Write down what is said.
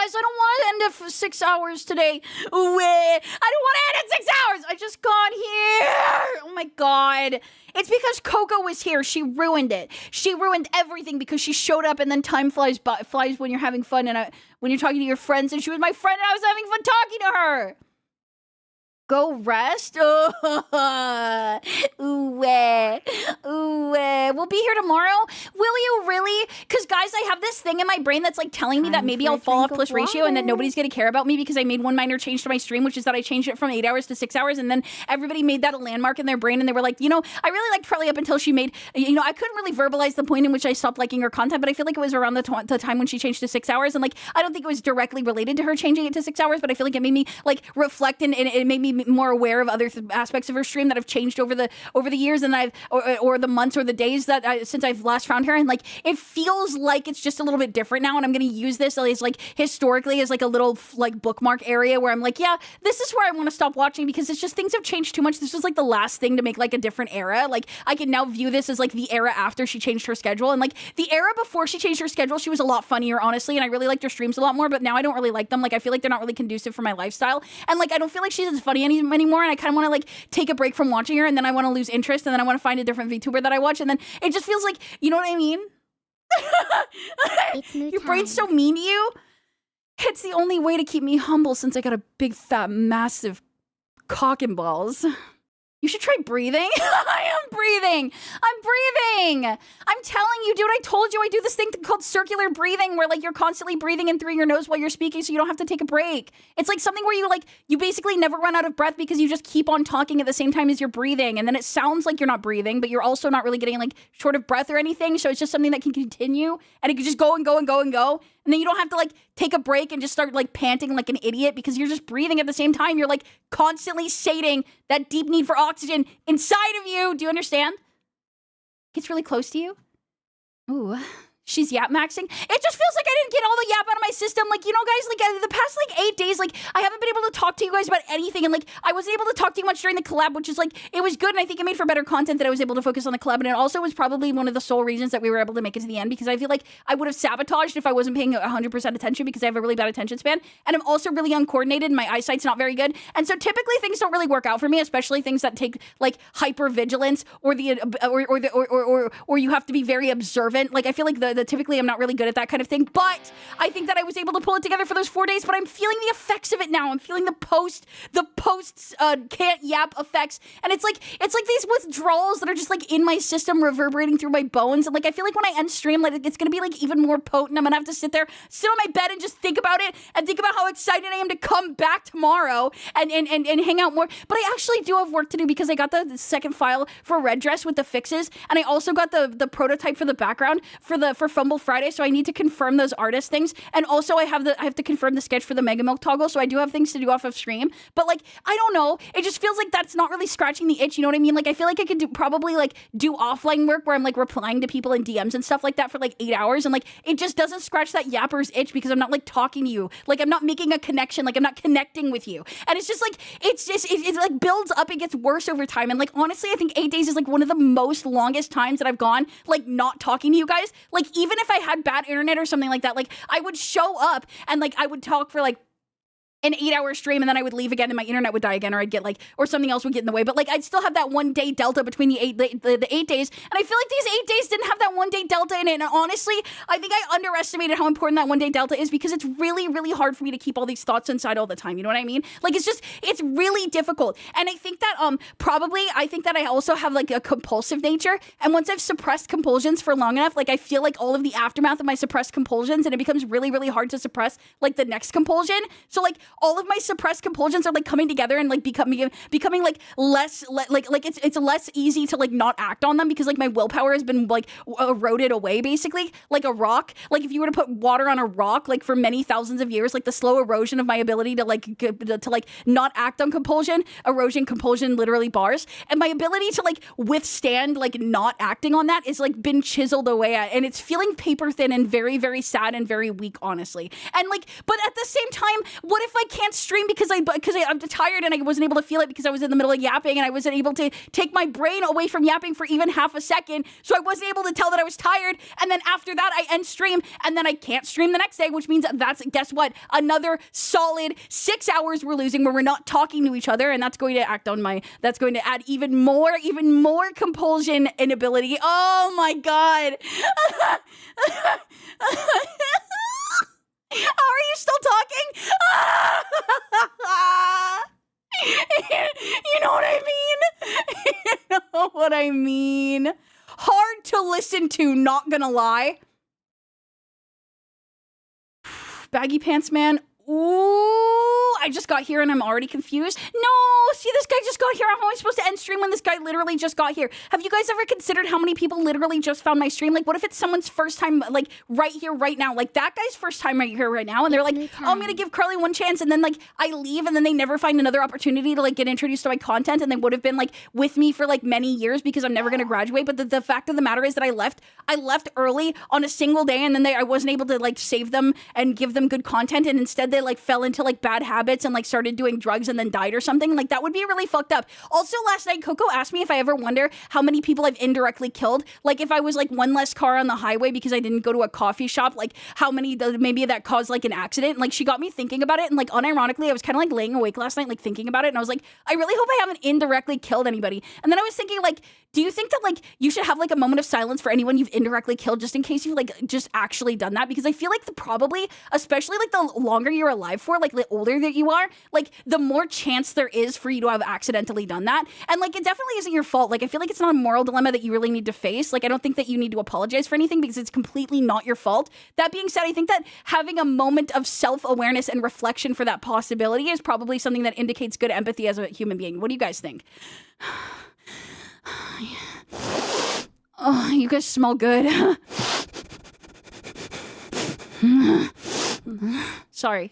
guys, I don't want to end it for 6 hours today. I don't want to end at 6 hours. I just got here. Oh my God. It's because Coco was here. She ruined it. She ruined everything because she showed up and then time flies when you're having fun and when you're talking to your friends, and she was my friend and I was having fun talking to her. Go rest? We'll be here tomorrow. Will you really? Because, guys, I have this thing in my brain that's, like, telling me that maybe I'll fall off plus ratio and that nobody's going to care about me because I made one minor change to my stream, which is that I changed it from 8 hours to 6 hours, and then everybody made that a landmark in their brain, and they were like, you know, I really liked Crelly up until she made, you know, I couldn't really verbalize the point in which I stopped liking her content, but I feel like it was around the time when she changed to 6 hours, and, like, I don't think it was directly related to her changing it to 6 hours, but I feel like it made me, like, reflect, and it made me more aware of other aspects of her stream that have changed over the years, and or the months or the days that since I've last found her, and like it feels like it's just a little bit different now, and I'm gonna use this as like historically as like a little like bookmark area where I'm like, yeah, this is where I want to stop watching because it's just things have changed too much. This was like the last thing to make like a different era. Like I can now view this as like the era after she changed her schedule, and like the era before she changed her schedule, she was a lot funnier, honestly, and I really liked her streams a lot more, but now I don't really like them. Like I feel like they're not really conducive for my lifestyle, and like I don't feel like she's as funny anymore, and I kind of want to like take a break from watching her, and then I want to lose interest, and then I want to find a different VTuber that I watch, and then it just feels like, you know what I mean? Your brain's so mean to you. It's the only way to keep me humble since I got a big, fat, massive cock and balls. You should try breathing. I am breathing. I'm breathing. I'm telling you, dude, I told you I do this thing called circular breathing where like you're constantly breathing in through your nose while you're speaking so you don't have to take a break. It's like something where you basically never run out of breath because you just keep on talking at the same time as you're breathing. And then it sounds like you're not breathing, but you're also not really getting like short of breath or anything. So it's just something that can continue and it can just go and go and go and go. And then you don't have to like take a break and just start like panting like an idiot because you're just breathing at the same time. You're like constantly sating that deep need for oxygen inside of you. Do you understand? It's really close to you. Ooh. She's yap maxing. It just feels like I didn't get all the yap out of my system. Like, you know, guys, like the past like 8 days, like I haven't been able to talk to you guys about anything. And like, I wasn't able to talk to you much during the collab, which is like, it was good. And I think it made for better content that I was able to focus on the collab. And it also was probably one of the sole reasons that we were able to make it to the end, because I feel like I would have sabotaged if I wasn't paying 100% attention because I have a really bad attention span. And I'm also really uncoordinated. My eyesight's not very good. And so typically things don't really work out for me, especially things that take like hyper vigilance or you have to be very observant. Like I feel like the typically I'm not really good at that kind of thing, but I think that I was able to pull it together for those 4 days, but I'm feeling the effects of it now. I'm feeling the posts can't yap effects, and it's like these withdrawals that are just like in my system reverberating through my bones, and like I feel like when I end stream, like it's gonna be like even more potent. I'm gonna have to sit on my bed and just think about it and think about how excited I am to come back tomorrow and hang out more. But I actually do have work to do because I got the second file for Red Dress with the fixes, and I also got the prototype for the background for Fumble Friday, so I need to confirm those artist things, and also I have to confirm the sketch for the Mega Milk toggle, so I do have things to do off of stream, but like I don't know, it just feels like that's not really scratching the itch, you know what I mean? Like I feel like I could probably do offline work where I'm like replying to people in DMs and stuff like that for like 8 hours, and like it just doesn't scratch that yapper's itch because I'm not like talking to you, like I'm not making a connection, like I'm not connecting with you, and it's just like it like builds up, it gets worse over time, and like honestly I think 8 days is like one of the most longest times that I've gone like not talking to you guys. Like even if I had bad internet or something like that, like I would show up and like I would talk for like an 8-hour stream, and then I would leave again and my internet would die again, or I'd get like, or something else would get in the way. But like I'd still have that 1 day delta between the 8 days, and I feel like these 8 days didn't have that 1 day delta in it. And honestly, I think I underestimated how important that 1 day delta is, because it's really, really hard for me to keep all these thoughts inside all the time. You know what I mean? Like it's really difficult. And I think that I think that I also have like a compulsive nature. And once I've suppressed compulsions for long enough, like I feel like all of the aftermath of my suppressed compulsions, and it becomes really, really hard to suppress like the next compulsion. So like all of my suppressed compulsions are like coming together and like becoming like less like it's less easy to like not act on them, because like my willpower has been like eroded away, basically like a rock. Like if you were to put water on a rock like for many thousands of years, like the slow erosion of my ability to like not act on compulsion, compulsion literally bars, and my ability to like withstand like not acting on that is like been chiseled away at, and it's feeling paper thin and very, very sad and very weak, honestly. And like, but at the same time, what if I can't stream because I'm tired and I wasn't able to feel it because I was in the middle of yapping and I wasn't able to take my brain away from yapping for even half a second. So I wasn't able to tell that I was tired. And then after that, I end stream and then I can't stream the next day, which means guess what? Another solid 6 hours we're losing where we're not talking to each other. And that's going to that's going to add even more compulsion inability. Oh my God. How are you still talking? You know what I mean? You know what I mean? Hard to listen to, not gonna lie. Baggypantsman. Ooh, I just got here and I'm already confused. No, see, this guy just got here. I'm only supposed to end stream when this guy literally just got here. Have you guys ever considered how many people literally just found my stream? Like, what if it's someone's first time, like, right here, right now? Like, that guy's first time right here, right now. And they're like, oh, I'm going to give Crelly one chance. And then, like, I leave and then they never find another opportunity to, like, get introduced to my content. And they would have been, like, with me for, like, many years because I'm never going to graduate. But the fact of the matter is that I left early on a single day. And then I wasn't able to, like, save them and give them good content. And instead they, like, fell into, like, bad habits and, like, started doing drugs and then died or something. Like, that would be really fucked up. Also, last night, Coco asked me if I ever wonder how many people I've indirectly killed. Like, if I was, like, one less car on the highway because I didn't go to a coffee shop, like, how many, maybe that caused, like, an accident. Like, she got me thinking about it. And, like, unironically, I was kind of, like, laying awake last night, like, thinking about it. And I was like, I really hope I haven't indirectly killed anybody. And then I was thinking, like, do you think that, like, you should have, like, a moment of silence for anyone you've indirectly killed just in case you've, like, just actually done that? Because I feel like probably, especially, like, the longer you're alive for, like, the older that you are, like, the more chance there is for you to have accidentally done that. And, like, it definitely isn't your fault. Like, I feel like it's not a moral dilemma that you really need to face. Like, I don't think that you need to apologize for anything because it's completely not your fault. That being said, I think that having a moment of self-awareness and reflection for that possibility is probably something that indicates good empathy as a human being. What do you guys think? Oh, you guys smell good. Sorry.